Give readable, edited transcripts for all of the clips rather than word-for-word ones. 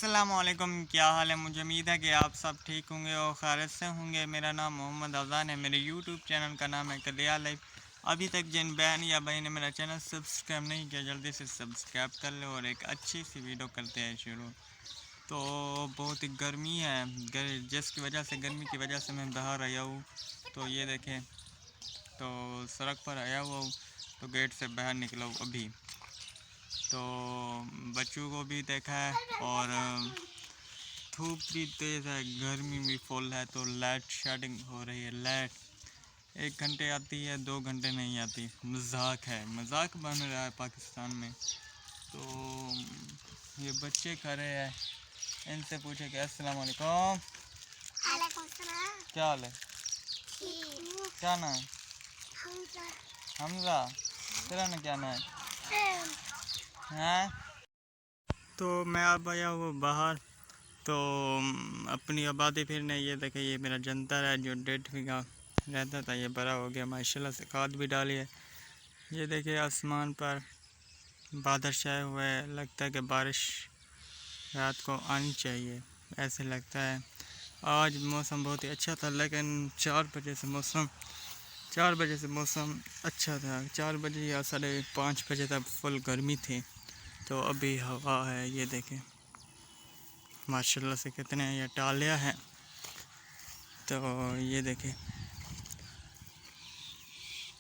अस्सलामुअलैकुम, क्या हाल है। मुझे उम्मीद है कि आप सब ठीक होंगे और खैरियत से होंगे। मेरा नाम मोहम्मद अज़ान है। मेरे यूट्यूब चैनल का नाम है कलिया लाइफ। अभी तक जिन बहन या भाई ने मेरा चैनल सब्सक्राइब नहीं किया, जल्दी से सब्सक्राइब कर लो और एक अच्छी सी वीडियो करते हैं शुरू। तो बहुत ही गर्मी है, जिसकी वजह से गर्मी की वजह से मैं बाहर आया हूँ। तो ये देखें, तो सड़क पर आया हुआ हूँ, तो गेट से बाहर निकला हूँ अभी। तो बच्चों को भी देखा है और धूप भी तेज़ है, गर्मी भी फुल है। तो लाइट शेडिंग हो रही है। लाइट 1 घंटे आती है, 2 घंटे नहीं आती। मजाक है, मजाक बन रहा है पाकिस्तान में। तो ये बच्चे खड़े हैं, इनसे पूछे कि अस्सलाम वालेकुम, क्या हाल है, क्या नाम है? हमजा। तेरा ना क्या नाम है? तो मैं अब आया हूँ बाहर, तो अपनी आबादी फिरने। ये देखे, ये मेरा जंतर है जो 1.5 बीघा रहता था, ये बड़ा हो गया माशाल्लाह से। खाद भी डाली है। ये देखिए आसमान पर बादल छाए हुए हैं, लगता है कि बारिश रात को आनी चाहिए, ऐसे लगता है। आज मौसम बहुत ही अच्छा था, लेकिन 4 बजे से मौसम अच्छा था। 4 बजे या 5:30 बजे तक फुल गर्मी थी। तो अभी हवा है, ये देखें माशाल्लाह से कितने ये टालियाँ हैं। तो ये देखें,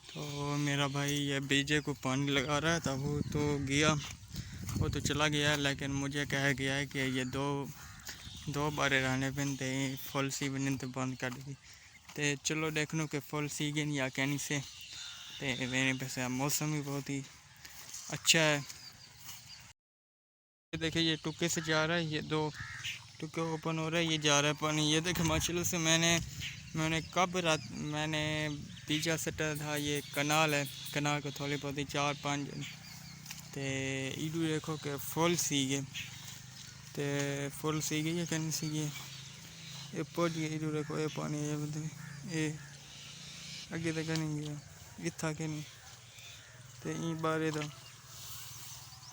तो मेरा भाई ये बीजे को पानी लगा रहा था, वो तो चला गया। लेकिन मुझे कहा गया है कि ये दो बार रहने पे फुल सी बने तो बंद कर दी। तो चलो देख लो कि फुल सी गए या कहनी से। तो मेरे पास मौसम भी बहुत ही अच्छा है। ये देखिए, ये टुक्के से जा रहा है, ये 2 टुक्के ओपन हो रहा है, ये जा रहा है पानी। ये देखिए माशाल्लाह से मैंने कब रात मैंने बीजा सटा था। ये कनाल है, कनाल को थोड़ी बहुत ही 4-5 तो इडू देखो कि फुल सी गए। तो फुल सी गई है कहीं सी गई ये पहुँच गई। इडू देखो ये पानी, ये बताए ये अगे तक नहीं गया, इतना के नहीं। तो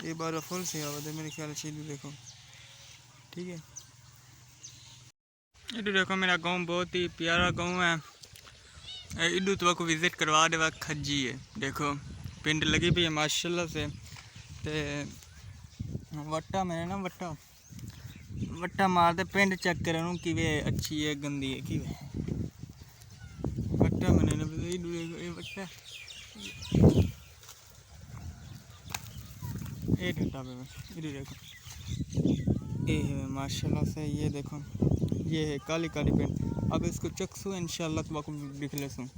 ये बार फुल सी आवाज़ है मेरे ख्याल से। इडू देखो, ठीक है। इडू देखो, मेरा गांव बहुत ही प्यारा गांव है। इडू तो आपको विज़िट करवा दे, वक्त खजी है। देखो पिंड लगी भी है माशाल्लाह से। ते वट्टा मैंने ना वट्टा मारते पिंड चेक करें कि वे अच्छी है गंदी है कि वट्टा मैंने ना ये वट्टा ये घंटा पे इधर देखो, ये है माशाल्लाह से। ये देखो, ये है काली काली पेंट। अब इसको चक्सू इंशाल्लाह तो आपको दिख लेसूँ।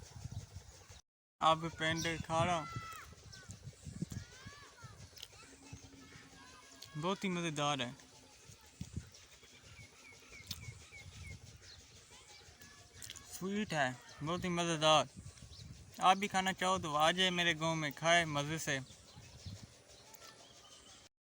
अब पेंट खा रहा हूँ, बहुत ही मज़ेदार है, स्वीट है, बहुत ही मज़ेदार। आप भी खाना चाहो तो आ जाए मेरे गांव में, खाए मज़े से।